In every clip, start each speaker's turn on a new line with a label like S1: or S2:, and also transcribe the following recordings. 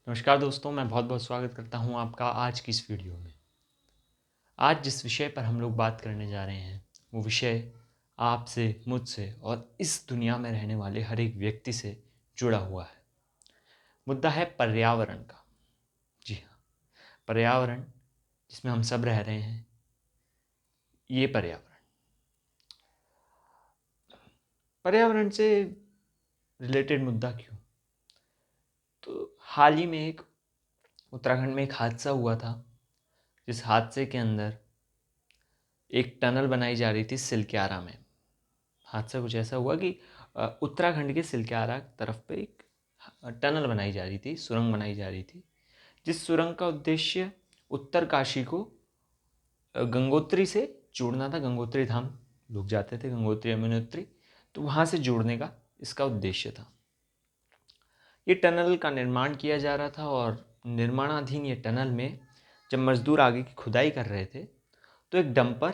S1: नमस्कार दोस्तों, मैं बहुत बहुत स्वागत करता हूं आपका आज की इस वीडियो में। आज जिस विषय पर हम लोग बात करने जा रहे हैं वो विषय आपसे, मुझसे और इस दुनिया में रहने वाले हर एक व्यक्ति से जुड़ा हुआ है। मुद्दा है पर्यावरण का। जी हाँ, पर्यावरण जिसमें हम सब रह रहे हैं, ये पर्यावरण से रिलेटेड मुद्दा क्यों? तो हाल ही में उत्तराखंड में एक हादसा हुआ था, जिस हादसे के अंदर एक टनल बनाई जा रही थी सिलक्यारा में। हादसा कुछ ऐसा हुआ कि उत्तराखंड के सिलक्यारा तरफ पे एक टनल बनाई जा रही थी, सुरंग बनाई जा रही थी, जिस सुरंग का उद्देश्य उत्तरकाशी को गंगोत्री से जोड़ना था। गंगोत्री धाम लोग जाते थे, गंगोत्री यमुनोत्री, तो वहाँ से जोड़ने का इसका उद्देश्य था। ये टनल का निर्माण किया जा रहा था और निर्माणाधीन ये टनल में जब मजदूर आगे की खुदाई कर रहे थे तो एक डंपर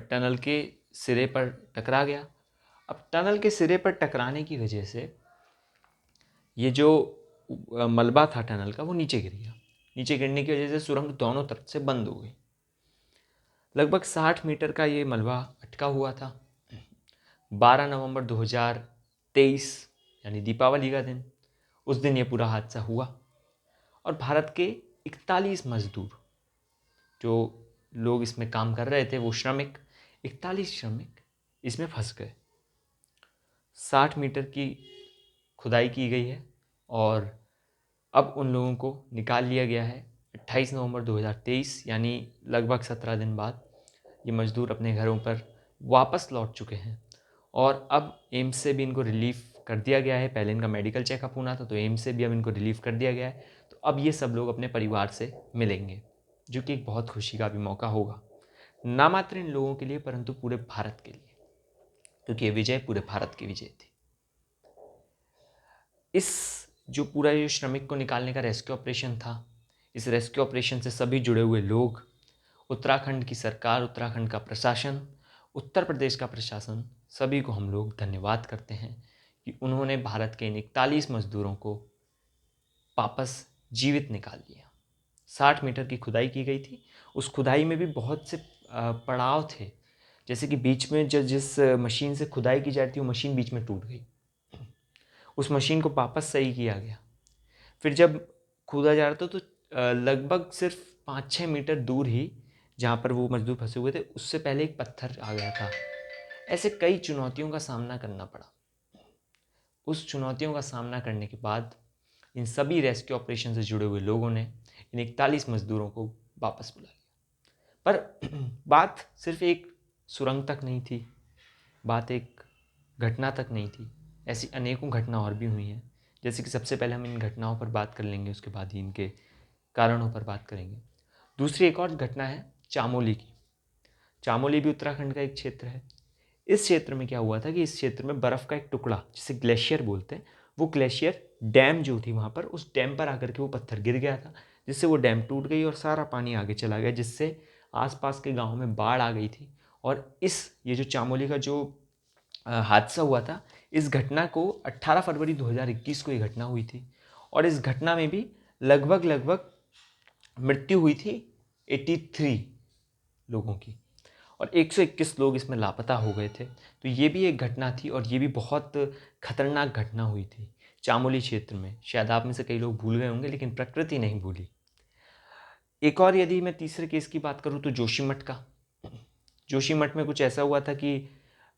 S1: टनल के सिरे पर टकरा गया। अब टनल के सिरे पर टकराने की वजह से ये जो मलबा था टनल का वो नीचे गिर गया। नीचे गिरने की वजह से सुरंग दोनों तरफ से बंद हो गई। लगभग 60 मीटर का ये मलबा अटका हुआ था। 12 नवंबर 2023 यानी दीपावली का दिन, उस दिन ये पूरा हादसा हुआ और भारत के 41 मजदूर, जो लोग इसमें काम कर रहे थे, वो 41 श्रमिक इसमें फंस गए। 60 मीटर की खुदाई की गई है और अब उन लोगों को निकाल लिया गया है। 28 नवंबर 2023 यानी लगभग 17 दिन बाद ये मजदूर अपने घरों पर वापस लौट चुके हैं और अब एम्स से भी इनको रिलीफ कर दिया गया है। पहले इनका मेडिकल चेकअप होना था, तो एम्स से भी अब इनको रिलीफ कर दिया गया है। तो अब ये सब लोग अपने परिवार से मिलेंगे, जो कि एक बहुत खुशी का भी मौका होगा, ना मात्र इन लोगों के लिए परंतु पूरे भारत के लिए, क्योंकि ये विजय पूरे भारत की विजय थी। इस जो पूरा ये श्रमिक को निकालने का रेस्क्यू ऑपरेशन था, इस रेस्क्यू ऑपरेशन से सभी जुड़े हुए लोग, उत्तराखंड की सरकार, उत्तराखंड का प्रशासन, उत्तर प्रदेश का प्रशासन, सभी को हम लोग धन्यवाद करते हैं कि उन्होंने भारत के इन 41 मजदूरों को वापस जीवित निकाल लिया। 60 मीटर की खुदाई की गई थी। उस खुदाई में भी बहुत से पड़ाव थे, जैसे कि बीच में जिस मशीन से खुदाई की जा रही थी वो मशीन बीच में टूट गई। उस मशीन को वापस सही किया गया। फिर जब खोदा जा रहा था तो लगभग सिर्फ 5-6 मीटर दूर ही, जहाँ पर वो मजदूर फंसे हुए थे, उससे पहले एक पत्थर आ गया था। ऐसे कई चुनौतियों का सामना करना पड़ा। उस चुनौतियों का सामना करने के बाद इन सभी रेस्क्यू ऑपरेशन से जुड़े हुए लोगों ने इन 41 मजदूरों को वापस बुला लिया। पर बात सिर्फ एक सुरंग तक नहीं थी, बात एक घटना तक नहीं थी। ऐसी अनेकों घटना और भी हुई हैं, जैसे कि सबसे पहले हम इन घटनाओं पर बात कर लेंगे, उसके बाद ही इनके कारणों पर बात करेंगे। दूसरी एक और घटना है चामोली की। चामोली भी उत्तराखंड का एक क्षेत्र है। इस क्षेत्र में क्या हुआ था कि इस क्षेत्र में बर्फ़ का एक टुकड़ा, जिसे ग्लेशियर बोलते हैं, वो ग्लेशियर डैम जो थी वहाँ पर, उस डैम पर आकर के वो पत्थर गिर गया था, जिससे वो डैम टूट गई और सारा पानी आगे चला गया, जिससे आसपास के गाँव में बाढ़ आ गई थी। और ये जो चामोली का जो हादसा हुआ था, इस घटना को 18 फरवरी 2021 को ये घटना हुई थी और इस घटना में भी लगभग लगभग मृत्यु हुई थी 83 लोगों की और 121 लोग इसमें लापता हो गए थे। तो ये भी एक घटना थी और ये भी बहुत खतरनाक घटना हुई थी चामोली क्षेत्र में। शायद आप में से कई लोग भूल गए होंगे, लेकिन प्रकृति नहीं भूली। एक और यदि मैं तीसरे केस की बात करूँ तो जोशीमठ का। जोशीमठ में कुछ ऐसा हुआ था कि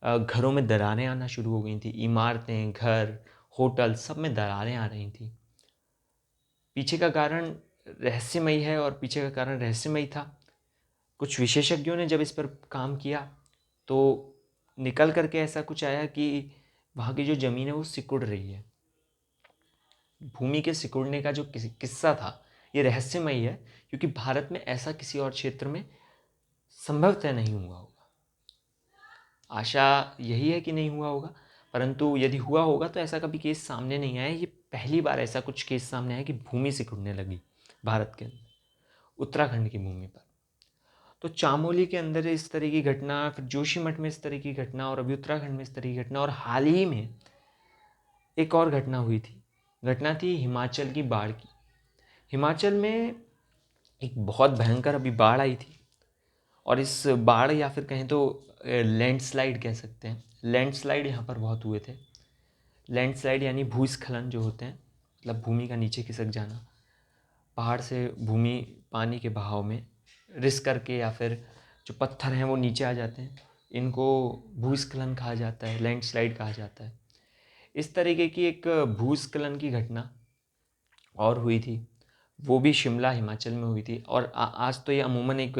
S1: घरों में दरारें आना शुरू हो गई थी। इमारतें, घर, होटल, सब में दरारें आ रही थी। पीछे का कारण रहस्यमयी है और पीछे का कारण रहस्यमयी था। कुछ विशेषज्ञों ने जब इस पर काम किया तो निकल करके ऐसा कुछ आया कि वहाँ की जो ज़मीन है वो सिकुड़ रही है। भूमि के सिकुड़ने का जो किस्सा था, ये रहस्यमयी है, क्योंकि भारत में ऐसा किसी और क्षेत्र में संभवतः नहीं हुआ होगा। आशा यही है कि नहीं हुआ होगा, परंतु यदि हुआ होगा तो ऐसा कभी केस सामने नहीं आया। ये पहली बार ऐसा कुछ केस सामने आया कि भूमि सिकुड़ने लगी भारत के अंदर, उत्तराखंड की भूमि पर। तो चामोली के अंदर इस तरह की घटना, फिर जोशीमठ में इस तरह की घटना और अभी उत्तराखंड में इस तरह की घटना, और हाल ही में एक और घटना हुई थी। घटना थी हिमाचल की बाढ़ की। हिमाचल में एक बहुत भयंकर अभी बाढ़ आई थी, और इस बाढ़ या फिर कहें तो लैंडस्लाइड कह सकते हैं, लैंडस्लाइड यहाँ पर बहुत हुए थे। लैंडस्लाइड यानी भूस्खलन जो होते हैं, मतलब भूमि का नीचे खिसक जाना, पहाड़ से भूमि पानी के बहाव में रिस करके या फिर जो पत्थर हैं वो नीचे आ जाते हैं, इनको भूस्खलन कहा जाता है, लैंडस्लाइड कहा जाता है। इस तरीके की एक भूस्खलन की घटना और हुई थी, वो भी शिमला हिमाचल में हुई थी। और आज तो ये अमूमन एक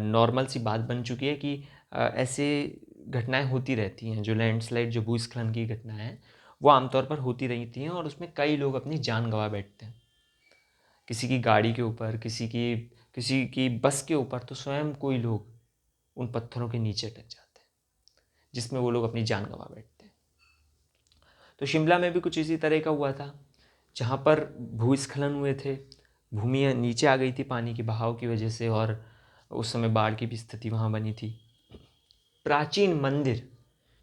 S1: नॉर्मल सी बात बन चुकी है कि ऐसे घटनाएं होती रहती हैं। जो लैंडस्लाइड, जो भूस्खलन की घटनाएं हैं, वो आमतौर पर होती रहती हैं और उसमें कई लोग अपनी जान गंवा बैठते हैं। किसी की गाड़ी के ऊपर, किसी की बस के ऊपर, तो स्वयं कोई लोग उन पत्थरों के नीचे अटक जाते हैं, जिसमें वो लोग अपनी जान गंवा बैठते हैं। तो शिमला में भी कुछ इसी तरह का हुआ था, जहाँ पर भूस्खलन हुए थे, भूमि नीचे आ गई थी पानी के बहाव की वजह से, और उस समय बाढ़ की भी स्थिति वहाँ बनी थी। प्राचीन मंदिर,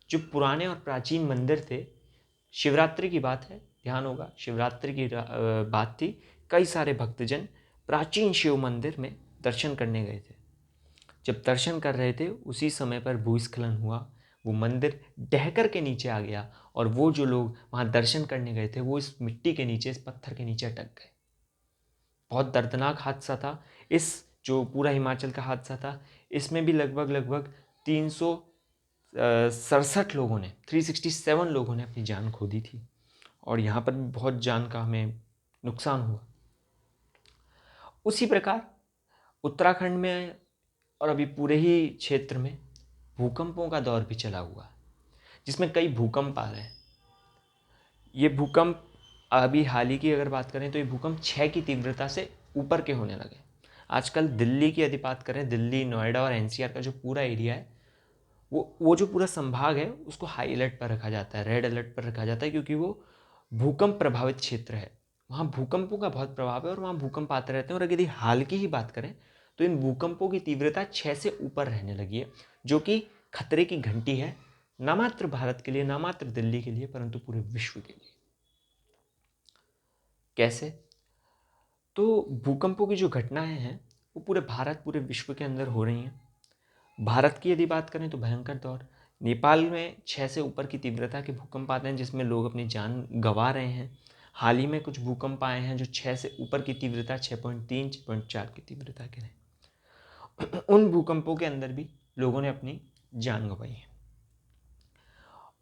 S1: जो पुराने और प्राचीन मंदिर थे, शिवरात्रि की बात है, ध्यान होगा शिवरात्रि की बात थी। कई सारे भक्तजन प्राचीन शिव मंदिर में दर्शन करने गए थे। जब दर्शन कर रहे थे उसी समय पर भूस्खलन हुआ, वो मंदिर ढहकर के नीचे आ गया, और वो जो लोग वहाँ दर्शन करने गए थे वो इस मिट्टी के नीचे, इस पत्थर के नीचे अटक गए। बहुत दर्दनाक हादसा था। इस जो पूरा हिमाचल का हादसा था, इसमें भी लगभग 367 लोगों ने, 367 लोगों ने अपनी जान खो दी थी, और यहाँ पर भी बहुत जान का हमें नुकसान हुआ। उसी प्रकार उत्तराखंड में और अभी पूरे ही क्षेत्र में भूकंपों का दौर भी चला हुआ है, जिसमें कई भूकंप आ रहे हैं। ये भूकंप अभी हाल ही की अगर बात करें तो ये भूकंप 6 की तीव्रता से ऊपर के होने लगे। आजकल दिल्ली की यदि बात करें, दिल्ली, नोएडा और एनसीआर का जो पूरा एरिया है, वो जो पूरा संभाग है, उसको हाई अलर्ट पर रखा जाता है, रेड अलर्ट पर रखा जाता है, क्योंकि वो भूकंप प्रभावित क्षेत्र है। वहाँ भूकंपों का बहुत प्रभाव है और वहाँ भूकंप आते रहते हैं। और यदि हाल की ही बात करें तो इन भूकंपों की तीव्रता 6 से ऊपर रहने लगी है, जो कि खतरे की घंटी है, न मात्र भारत के लिए, न मात्र दिल्ली के लिए, परंतु पूरे विश्व के लिए। कैसे? तो भूकंपों की जो घटनाएं हैं वो पूरे भारत, पूरे विश्व के अंदर हो रही हैं। भारत की यदि बात करें तो भयंकर दौर, नेपाल में 6 से ऊपर की तीव्रता के भूकंप आते हैं, जिसमें लोग अपनी जान गंवा रहे हैं। हाल ही में कुछ भूकंप आए हैं जो 6 से ऊपर की तीव्रता, 6.3, 6.4 की तीव्रता के रहे। उन भूकंपों के अंदर भी लोगों ने अपनी जान गंवाई है।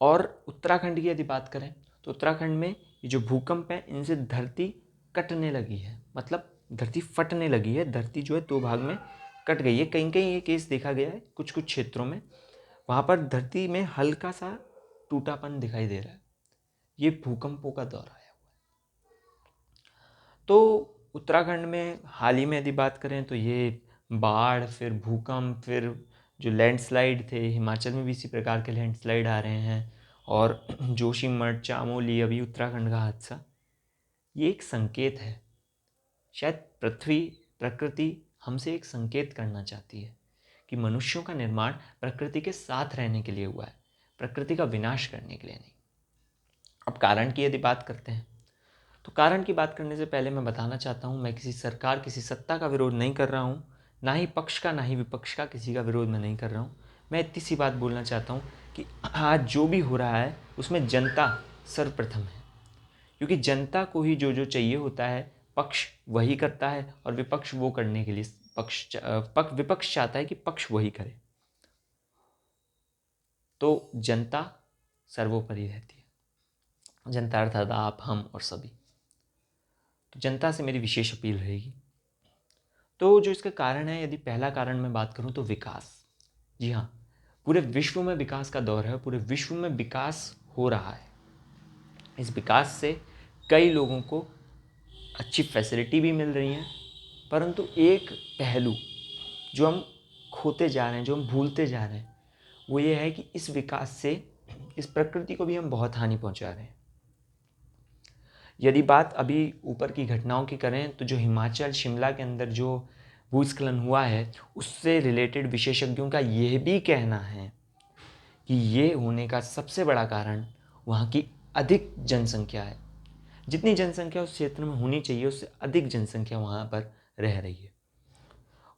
S1: और उत्तराखंड की यदि बात करें तो उत्तराखंड में ये जो भूकंप है, इनसे धरती कटने लगी है, मतलब धरती फटने लगी है। धरती जो है 2 भाग में कट गई है। कहीं कहीं ये केस देखा गया है, कुछ कुछ क्षेत्रों में, वहाँ पर धरती में हल्का सा टूटापन दिखाई दे रहा है। ये भूकंपों का दौर आया हुआ है। तो उत्तराखंड में हाल ही में यदि बात करें तो ये बाढ़, फिर भूकंप, फिर जो लैंडस्लाइड थे, हिमाचल में भी इसी प्रकार के लैंडस्लाइड आ रहे हैं, और जोशीमठ, चामोली, अभी उत्तराखंड का हादसा, ये एक संकेत है। शायद प्रकृति हमसे एक संकेत करना चाहती है कि मनुष्यों का निर्माण प्रकृति के साथ रहने के लिए हुआ है, प्रकृति का विनाश करने के लिए नहीं। अब कारण की यदि बात करते हैं तो कारण की बात करने से पहले मैं बताना चाहता हूँ, मैं किसी सरकार, किसी सत्ता का विरोध नहीं कर रहा हूँ, ना ही पक्ष का, ना ही विपक्ष का, किसी का विरोध मैं नहीं कर रहा हूँ। मैं इतनी सी बात बोलना चाहता हूँ कि आज जो भी हो रहा है उसमें जनता सर्वप्रथम है, क्योंकि जनता को ही जो जो चाहिए होता है पक्ष वही करता है, और विपक्ष वो करने के लिए विपक्ष चाहता है कि पक्ष वही करे। तो जनता सर्वोपरि रहती है। जनता अर्थात आप, हम और सभी। तो जनता से मेरी विशेष अपील रहेगी। तो जो इसका कारण है, यदि पहला कारण मैं बात करूं तो विकास। जी हाँ, पूरे विश्व में विकास का दौर है, पूरे विश्व में विकास हो रहा है। इस विकास से कई लोगों को अच्छी फैसिलिटी भी मिल रही हैं, परंतु एक पहलू जो हम खोते जा रहे हैं, जो हम भूलते जा रहे हैं, वो ये है कि इस विकास से इस प्रकृति को भी हम बहुत हानि पहुंचा रहे हैं। यदि बात अभी ऊपर की घटनाओं की करें तो जो हिमाचल, शिमला के अंदर जो भूस्खलन हुआ है, उससे रिलेटेड विशेषज्ञों का यह भी कहना है कि ये होने का सबसे बड़ा कारण वहाँ की अधिक जनसंख्या है। जितनी जनसंख्या उस क्षेत्र में होनी चाहिए उससे अधिक जनसंख्या वहाँ पर रह रही है।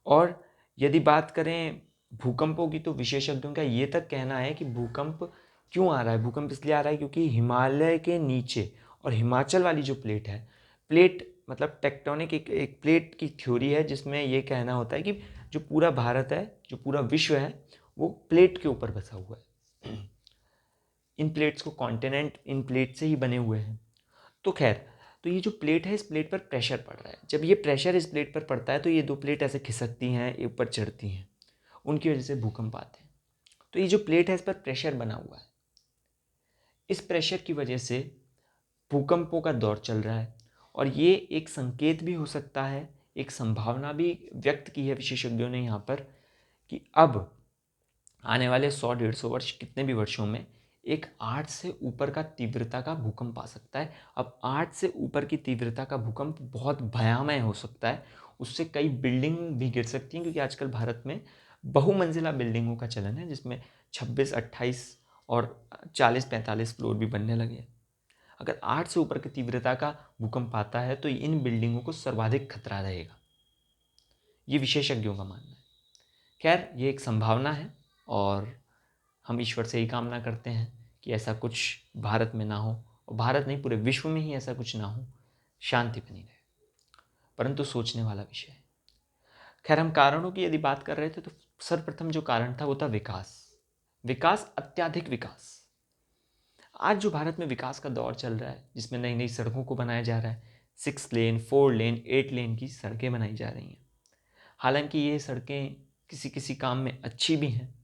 S1: और यदि बात करें भूकंपों की, तो विशेषज्ञों का ये तक कहना है कि भूकंप क्यों आ रहा है, भूकंप इसलिए आ रहा है क्योंकि हिमालय के नीचे और हिमाचल वाली जो प्लेट है, प्लेट मतलब टेक्टोनिक एक प्लेट की थ्योरी है जिसमें ये कहना होता है कि जो पूरा भारत है, जो पूरा विश्व है, वो प्लेट के ऊपर बसा हुआ है। इन प्लेट्स को कॉन्टिनेंट इन प्लेट से ही बने हुए हैं। तो खैर, तो ये जो प्लेट है, इस प्लेट पर प्रेशर पड़ रहा है। जब ये प्रेशर इस प्लेट पर पड़ता है तो ये दो प्लेट ऐसे खिसकती हैं, ऊपर चढ़ती हैं, उनकी वजह से भूकंप आते हैं। तो ये जो प्लेट है इस पर प्रेशर बना हुआ है, इस प्रेशर की वजह से भूकंपों का दौर चल रहा है। और ये एक संकेत भी हो सकता है, एक संभावना भी व्यक्त की है विशेषज्ञों ने यहाँ पर, कि अब आने वाले 100-150 वर्ष, कितने भी वर्षों में, एक 8 से ऊपर का तीव्रता का भूकंप आ सकता है। अब 8 से ऊपर की तीव्रता का भूकंप बहुत भयामय हो सकता है। उससे कई बिल्डिंग भी गिर सकती हैं, क्योंकि आजकल भारत में बहुमंजिला बिल्डिंगों का चलन है, जिसमें 26, 28 और 40-45 फ्लोर भी बनने लगे हैं। अगर 8 से ऊपर की तीव्रता का भूकंप आता है तो इन बिल्डिंगों को सर्वाधिक खतरा रहेगा, ये विशेषज्ञों का मानना है। खैर, ये एक संभावना है और हम ईश्वर से ही कामना करते हैं कि ऐसा कुछ भारत में ना हो, और भारत नहीं, पूरे विश्व में ही ऐसा कुछ ना हो, शांति बनी रहे। परंतु सोचने वाला विषय है। खैर, हम कारणों की यदि बात कर रहे थे तो सर्वप्रथम जो कारण था वो था विकास। विकास, अत्याधिक विकास। आज जो भारत में विकास का दौर चल रहा है, जिसमें नई नई सड़कों को बनाया जा रहा है, 6 लेन, 4 लेन, 8 लेन की सड़कें बनाई जा रही हैं। हालांकि ये सड़कें किसी किसी काम में अच्छी भी हैं।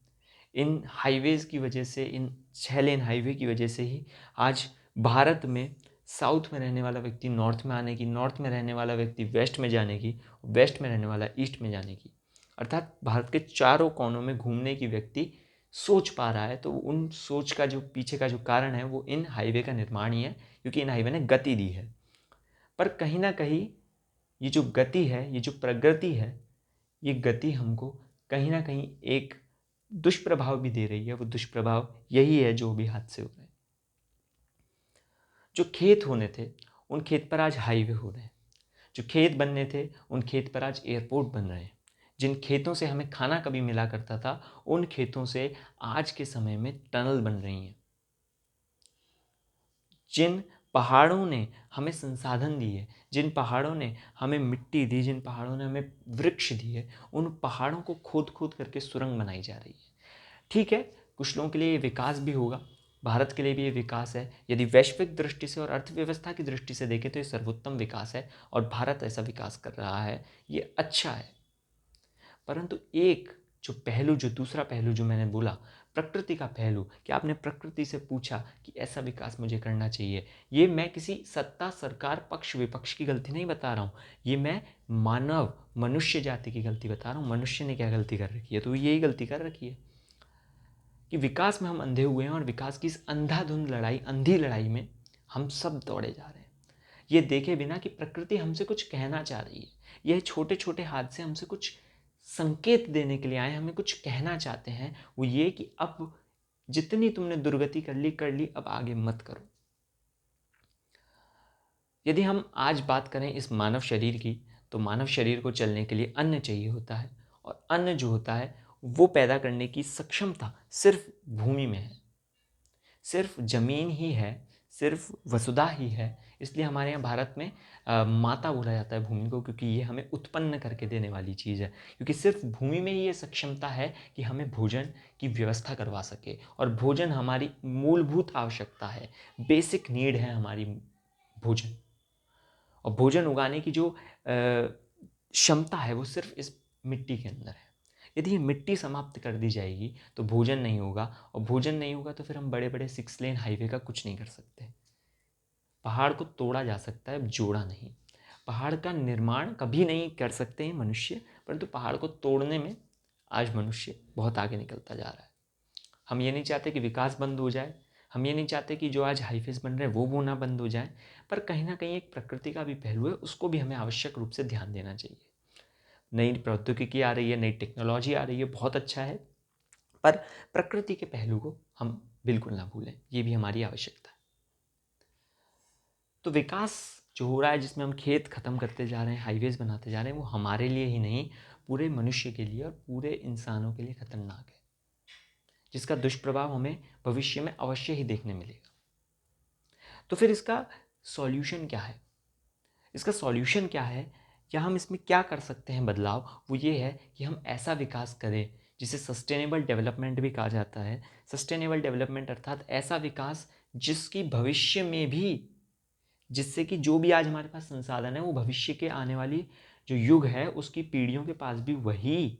S1: इन हाईवेज़ की वजह से, इन 6 लेन हाईवे की वजह से ही आज भारत में साउथ में रहने वाला व्यक्ति नॉर्थ में आने की, नॉर्थ में रहने वाला व्यक्ति वेस्ट में जाने की, वेस्ट में रहने वाला ईस्ट में जाने की, अर्थात भारत के चारों कोनों में घूमने की व्यक्ति सोच पा रहा है। तो उन सोच का जो पीछे का जो कारण है वो इन हाईवे का निर्माण ही है, क्योंकि इन हाईवे ने गति दी है। पर कहीं ना कहीं ये जो गति है, ये जो प्रगति है, ये गति हमको कहीं ना कहीं एक दुष्प्रभाव भी दे रही है। वो दुष्प्रभाव यही है जो भी हादसे हो रहे हैं। जो खेत होने थे उन खेत पर आज हाईवे हो रहे हैं, जो खेत बनने थे उन खेत पर आज एयरपोर्ट बन रहे हैं। जिन खेतों से हमें खाना कभी मिला करता था, उन खेतों से आज के समय में टनल बन रही हैं। जिन पहाड़ों ने हमें संसाधन दिए, जिन पहाड़ों ने हमें मिट्टी दी, जिन पहाड़ों ने हमें वृक्ष दिए, उन पहाड़ों को खोद खोद करके सुरंग बनाई जा रही है। ठीक है, कुछ लोगों के लिए ये विकास भी होगा, भारत के लिए भी ये विकास है। यदि वैश्विक दृष्टि से और अर्थव्यवस्था की दृष्टि से देखें तो ये सर्वोत्तम विकास है, और भारत ऐसा विकास कर रहा है, ये अच्छा है। परंतु एक जो पहलू, जो दूसरा पहलू जो मैंने बोला, प्रकृति का पहलू, कि आपने प्रकृति से पूछा कि ऐसा विकास मुझे करना चाहिए, ये मैं किसी सत्ता, सरकार, पक्ष विपक्ष की गलती नहीं बता रहा हूँ, ये मैं मानव, मनुष्य जाति की गलती बता रहा हूँ। मनुष्य ने क्या गलती कर रखी है, तो यही गलती कर रखी है कि विकास में हम अंधे हुए हैं, और विकास की इस अंधाधुंध लड़ाई, अंधी लड़ाई में हम सब दौड़े जा रहे हैं, ये देखे बिना कि प्रकृति हमसे कुछ कहना चाह रही है। यह छोटे छोटे हादसे हमसे कुछ संकेत देने के लिए आए, हमें कुछ कहना चाहते हैं। वो ये कि अब जितनी तुमने दुर्गति कर ली, अब आगे मत करो। यदि हम आज बात करें इस मानव शरीर की, तो मानव शरीर को चलने के लिए अन्न चाहिए होता है, और अन्न जो होता है वो पैदा करने की सक्षमता सिर्फ भूमि में है, सिर्फ जमीन ही है, सिर्फ वसुधा ही है। इसलिए हमारे यहाँ भारत में माता बोला जाता है भूमि को, क्योंकि ये हमें उत्पन्न करके देने वाली चीज़ है। क्योंकि सिर्फ भूमि में ही ये सक्षमता है कि हमें भोजन की व्यवस्था करवा सके, और भोजन हमारी मूलभूत आवश्यकता है, बेसिक नीड है हमारी भोजन। और भोजन उगाने की जो क्षमता है वो सिर्फ इस मिट्टी के अंदर है। यदि ये मिट्टी समाप्त कर दी जाएगी तो भोजन नहीं होगा, और भोजन नहीं होगा तो फिर हम बड़े बड़े 6 लेन हाईवे का कुछ नहीं कर सकते। पहाड़ को तोड़ा जा सकता है, जोड़ा नहीं। पहाड़ का निर्माण कभी नहीं कर सकते हैं मनुष्य, परंतु पहाड़ को तोड़ने में आज मनुष्य बहुत आगे निकलता जा रहा है। हम ये नहीं चाहते कि विकास बंद हो जाए, हम ये नहीं चाहते कि जो आज हाईवेज बन रहे हैं वो ना बंद हो जाए, पर कहीं ना कहीं एक प्रकृति का भी पहलू है, उसको भी हमें आवश्यक रूप से ध्यान देना चाहिए। नई प्रौद्योगिकी आ रही है, नई टेक्नोलॉजी आ रही है, बहुत अच्छा है, पर प्रकृति के पहलू को हम बिल्कुल ना भूलें, ये भी हमारी आवश्यकता है। तो विकास जो हो रहा है, जिसमें हम खेत ख़त्म करते जा रहे हैं, हाईवेज़ बनाते जा रहे हैं, वो हमारे लिए ही नहीं, पूरे मनुष्य के लिए और पूरे इंसानों के लिए खतरनाक है, जिसका दुष्प्रभाव हमें भविष्य में अवश्य ही देखने मिलेगा। तो फिर इसका सॉल्यूशन क्या है? इसका सॉल्यूशन क्या है, या हम इसमें क्या कर सकते हैं बदलाव? वो ये है कि हम ऐसा विकास करें जिसे सस्टेनेबल डेवलपमेंट भी कहा जाता है। सस्टेनेबल डेवलपमेंट अर्थात ऐसा विकास जिसकी भविष्य में भी, जिससे कि जो भी आज हमारे पास संसाधन है वो भविष्य के आने वाली जो युग है उसकी पीढ़ियों के पास भी वही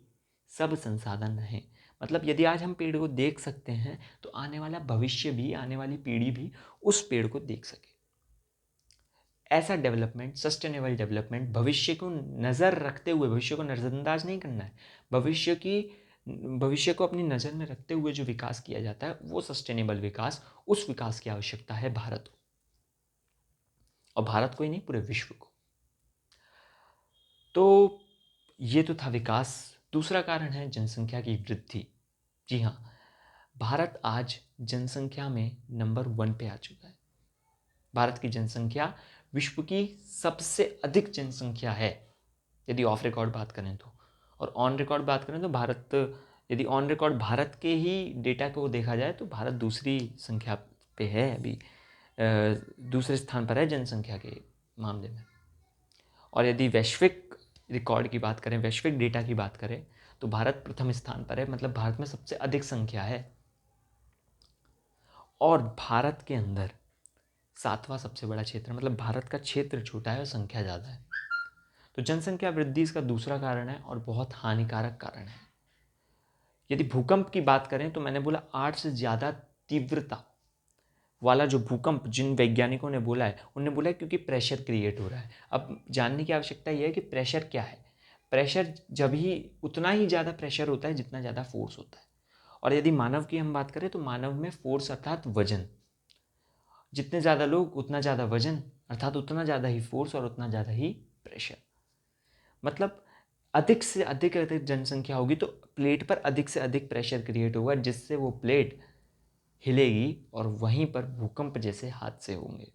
S1: सब संसाधन रहे। मतलब यदि आज हम पेड़ को देख सकते हैं तो आने वाला भविष्य भी, आने वाली पीढ़ी भी उस पेड़ को देख सके। ऐसा डेवलपमेंट, सस्टेनेबल डेवलपमेंट, भविष्य को नज़र रखते हुए, भविष्य को नज़रअंदाज नहीं करना है, भविष्य को अपनी नज़र में रखते हुए जो विकास किया जाता है वो सस्टेनेबल विकास, उस विकास की आवश्यकता है भारत को, और भारत को ही नहीं, पूरे विश्व को। तो ये तो था विकास। दूसरा कारण है जनसंख्या की वृद्धि। जी हाँ, भारत आज जनसंख्या में नंबर 1 पे आ चुका है। भारत की जनसंख्या विश्व की सबसे अधिक जनसंख्या है, यदि ऑफ रिकॉर्ड बात करें तो। और ऑन रिकॉर्ड बात करें तो भारत, यदि ऑन रिकॉर्ड भारत के ही डेटा को देखा जाए तो भारत दूसरी संख्या पे है अभी, दूसरे स्थान पर है जनसंख्या के मामले में। और यदि वैश्विक रिकॉर्ड की बात करें, वैश्विक डेटा की बात करें, तो भारत प्रथम स्थान पर है, मतलब भारत में सबसे अधिक संख्या है। और भारत के अंदर 7वां सबसे बड़ा क्षेत्र, मतलब भारत का क्षेत्र छोटा है और संख्या ज़्यादा है। तो जनसंख्या वृद्धि इसका दूसरा कारण है और बहुत हानिकारक कारण है। यदि भूकंप की बात करें तो मैंने बोला 8 से ज़्यादा तीव्रता वाला जो भूकंप जिन वैज्ञानिकों ने बोला है, उन्होंने बोला है क्योंकि प्रेशर क्रिएट हो रहा है। अब जानने की आवश्यकता यह है कि प्रेशर क्या है। प्रेशर जब ही, उतना ही ज़्यादा प्रेशर होता है जितना ज़्यादा फोर्स होता है। और यदि मानव की हम बात करें तो मानव में फोर्स अर्थात वजन, जितने ज़्यादा लोग उतना ज़्यादा वजन, अर्थात उतना ज़्यादा ही फोर्स और उतना ज़्यादा ही प्रेशर। मतलब अधिक से अधिक अधिक जनसंख्या होगी तो प्लेट पर अधिक से अधिक प्रेशर क्रिएट होगा, जिससे वो प्लेट हिलेगी और वहीं पर भूकंप जैसे हादसे होंगे।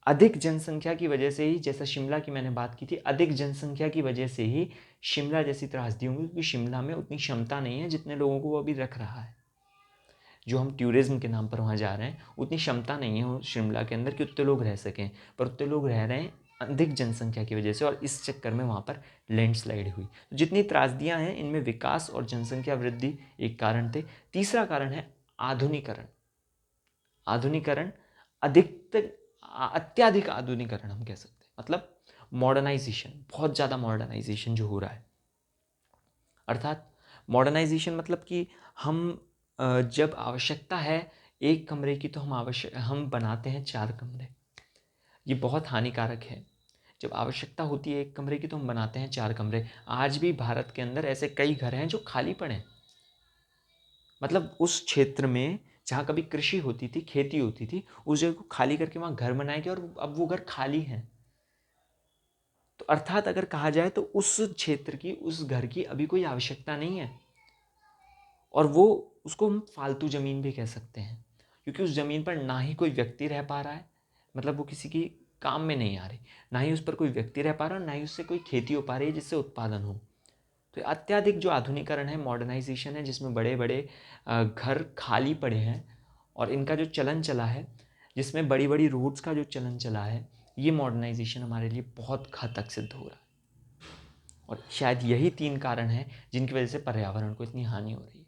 S1: अधिक जनसंख्या की वजह से ही, जैसा शिमला की मैंने बात की थी, अधिक जनसंख्या की वजह से ही शिमला जैसी त्रासदी होंगी, क्योंकि शिमला में उतनी क्षमता नहीं है जितने लोगों को वो अभी रख रहा है। जो हम टूरिज्म के नाम पर वहाँ जा रहे हैं, उतनी क्षमता नहीं है शिमला के अंदर कि उतने लोग रह सकें, पर उतने लोग रह रहे हैं अधिक जनसंख्या की वजह से, और इस चक्कर में वहाँ पर लैंडस्लाइड हुई। तो जितनी त्रासदियाँ हैं इनमें विकास और जनसंख्या वृद्धि एक कारण थे। तीसरा कारण है आधुनिकरण। आधुनिकरण, अधिकतर अत्याधिक आधुनिकरण हम कह सकते हैं, मतलब मॉडर्नाइजेशन, बहुत ज़्यादा मॉडर्नाइजेशन जो हो रहा है। अर्थात मॉडर्नाइजेशन मतलब कि हम जब आवश्यकता है एक कमरे की तो हम बनाते हैं 4 कमरे। ये बहुत हानिकारक है। जब आवश्यकता होती है एक कमरे की तो हम बनाते हैं 4 कमरे। आज भी भारत के अंदर ऐसे कई घर हैं जो खाली पड़े हैं। मतलब उस क्षेत्र में जहाँ कभी कृषि होती थी, खेती होती थी, उस जगह को खाली करके वहाँ घर बनाए गए और अब वो घर खाली हैं। तो अर्थात अगर कहा जाए तो उस क्षेत्र की, उस घर की अभी कोई आवश्यकता नहीं है, और वो, उसको हम फालतू ज़मीन भी कह सकते हैं, क्योंकि उस ज़मीन पर ना ही कोई व्यक्ति रह पा रहा है, मतलब वो किसी की काम में नहीं आ रही, ना ही उस पर कोई व्यक्ति रह पा रहा है, ना ही उससे कोई खेती हो पा रही है जिससे उत्पादन हो। तो अत्याधिक जो आधुनिकरण है, मॉडर्नाइजेशन है, जिसमें बड़े बड़े घर खाली पड़े हैं और इनका जो चलन चला है, जिसमें बड़ी बड़ी रोड्स का जो चलन चला है, ये मॉडर्नाइजेशन हमारे लिए बहुत घातक सिद्ध हो रहा है। और शायद यही 3 कारण हैं जिनकी वजह से पर्यावरण को इतनी हानि हो रही है।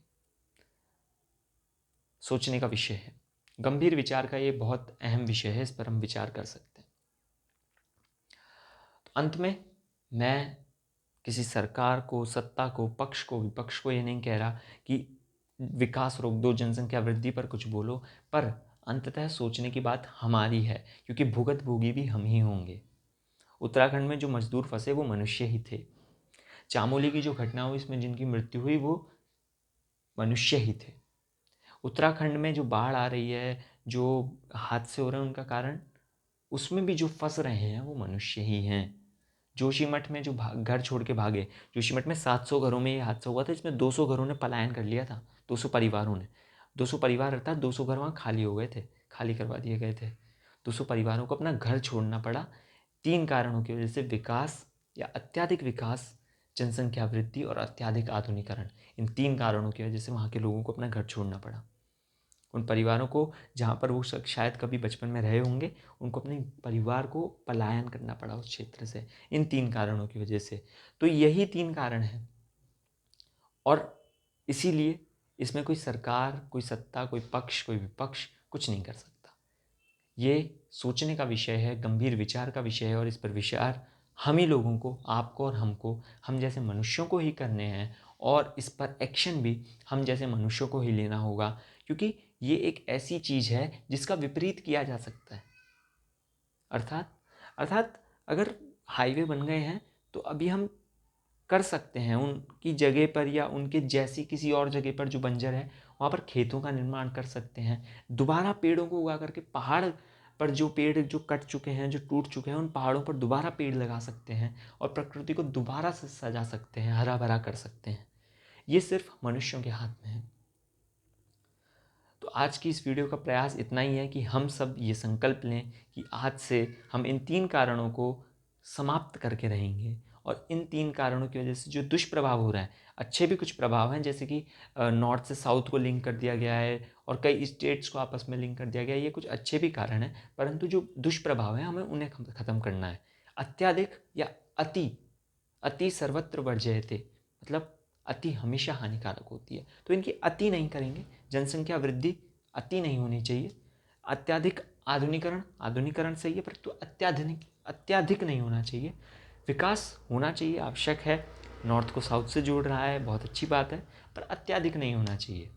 S1: सोचने का विषय है, गंभीर विचार का ये बहुत अहम विषय है, इस पर हम विचार कर सकते हैं। तो अंत में मैं किसी सरकार को, सत्ता को, पक्ष को, विपक्ष को ये नहीं कह रहा कि विकास रोक दो, जनसंख्या वृद्धि पर कुछ बोलो, पर अंततः सोचने की बात हमारी है, क्योंकि भुगत भोगी भी हम ही होंगे। उत्तराखंड में जो मजदूर फंसे वो मनुष्य ही थे। चामोली की जो घटना हुई, इसमें जिनकी मृत्यु हुई वो मनुष्य ही थे। उत्तराखंड में जो बाढ़ आ रही है, जो हादसे हो रहे हैं, उनका कारण, उसमें भी जो फंस रहे हैं वो मनुष्य ही हैं। जोशीमठ में जो घर छोड़ के भागे, जोशीमठ में 700 घरों में ये हादसा हुआ था, इसमें 200 घरों ने पलायन कर लिया था, 200 परिवारों ने। 200 परिवार अर्थात 200 घर वहाँ खाली हो गए थे, खाली करवा दिए गए थे। 200 परिवारों को अपना घर छोड़ना पड़ा 3 कारणों की वजह से, विकास या अत्यधिक विकास, जनसंख्या वृद्धि और अत्यधिक आधुनिकीकरण। इन 3 कारणों की वजह से वहाँ के लोगों को अपना घर छोड़ना पड़ा। उन परिवारों को जहाँ पर वो शायद कभी बचपन में रहे होंगे, उनको अपने परिवार को पलायन करना पड़ा उस क्षेत्र से, इन 3 कारणों की वजह से। तो यही 3 कारण हैं और इसीलिए इसमें कोई सरकार, कोई सत्ता, कोई पक्ष, कोई विपक्ष कुछ नहीं कर सकता। ये सोचने का विषय है, गंभीर विचार का विषय है और इस पर विचार हम ही लोगों को, आपको और हमको, हम जैसे मनुष्यों को ही करने हैं और इस पर एक्शन भी हम जैसे मनुष्यों को ही लेना होगा, क्योंकि ये एक ऐसी चीज़ है जिसका विपरीत किया जा सकता है। अर्थात अर्थात अगर हाईवे बन गए हैं तो अभी हम कर सकते हैं उनकी जगह पर या उनके जैसी किसी और जगह पर जो बंजर है वहाँ पर खेतों का निर्माण कर सकते हैं। दोबारा पेड़ों को उगा करके पहाड़ पर जो पेड़ जो कट चुके हैं, जो टूट चुके हैं, उन पहाड़ों पर दोबारा पेड़ लगा सकते हैं और प्रकृति को दोबारा से सजा सकते हैं, हरा भरा कर सकते हैं। ये सिर्फ मनुष्यों के हाथ में है। तो आज की इस वीडियो का प्रयास इतना ही है कि हम सब ये संकल्प लें कि आज से हम इन 3 कारणों को समाप्त करके रहेंगे और इन 3 कारणों की वजह से जो दुष्प्रभाव हो रहा है, अच्छे भी कुछ प्रभाव हैं, जैसे कि नॉर्थ से साउथ को लिंक कर दिया गया है और कई स्टेट्स को आपस में लिंक कर दिया गया है, ये कुछ अच्छे भी कारण हैं, परंतु जो दुष्प्रभाव हैं हमें उन्हें ख़त्म करना है। अत्याधिक या अति, अति सर्वत्र वर्जयते, मतलब अति हमेशा हानिकारक होती है, तो इनकी अति नहीं करेंगे। जनसंख्या वृद्धि अति नहीं होनी चाहिए। अत्याधिक आधुनिकरण, आधुनिकरण सही है परंतु अत्याधिक नहीं होना चाहिए। विकास होना चाहिए, आवश्यक है, नॉर्थ को साउथ से जोड़ रहा है, बहुत अच्छी बात है, पर अत्याधिक नहीं होना चाहिए।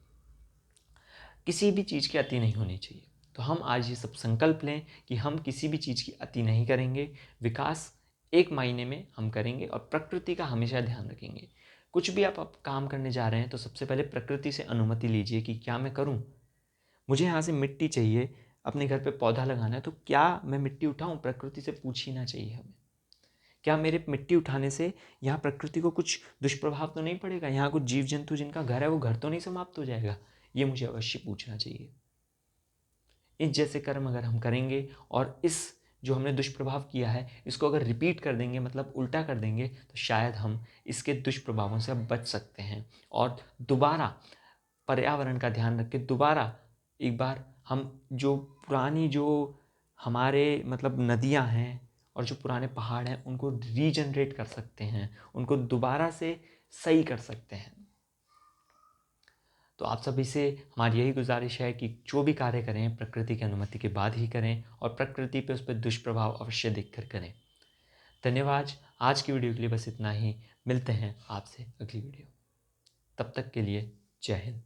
S1: किसी भी चीज़ की अति नहीं होनी चाहिए। तो हम आज ये सब संकल्प लें कि हम किसी भी चीज़ की अति नहीं करेंगे, विकास एक मायने में हम करेंगे और प्रकृति का हमेशा ध्यान रखेंगे। कुछ भी आप काम करने जा रहे हैं तो सबसे पहले प्रकृति से अनुमति लीजिए कि क्या मैं करूं। मुझे यहाँ से मिट्टी चाहिए, अपने घर पे पौधा लगाना है, तो क्या मैं मिट्टी उठाऊं? प्रकृति से पूछना चाहिए हमें। क्या मेरे मिट्टी उठाने से यहाँ प्रकृति को कुछ दुष्प्रभाव तो नहीं पड़ेगा? यहाँ कुछ जीव जंतु जिनका घर है वो घर तो नहीं समाप्त हो जाएगा? ये मुझे अवश्य पूछना चाहिए। इस जैसे कर्म अगर हम करेंगे और इस जो हमने दुष्प्रभाव किया है इसको अगर रिपीट कर देंगे, मतलब उल्टा कर देंगे, तो शायद हम इसके दुष्प्रभावों से बच सकते हैं और दोबारा पर्यावरण का ध्यान रख के दोबारा एक बार हम जो पुरानी जो हमारे मतलब नदियां हैं और जो पुराने पहाड़ हैं उनको रीजनरेट कर सकते हैं, उनको दोबारा से सही कर सकते हैं। तो आप सभी से हमारी यही गुजारिश है कि जो भी कार्य करें प्रकृति की अनुमति के बाद ही करें और प्रकृति पे उस पर दुष्प्रभाव अवश्य देखकर करें। धन्यवाद। आज की वीडियो के लिए बस इतना ही। मिलते हैं आपसे अगली वीडियो। तब तक के लिए जय हिंद।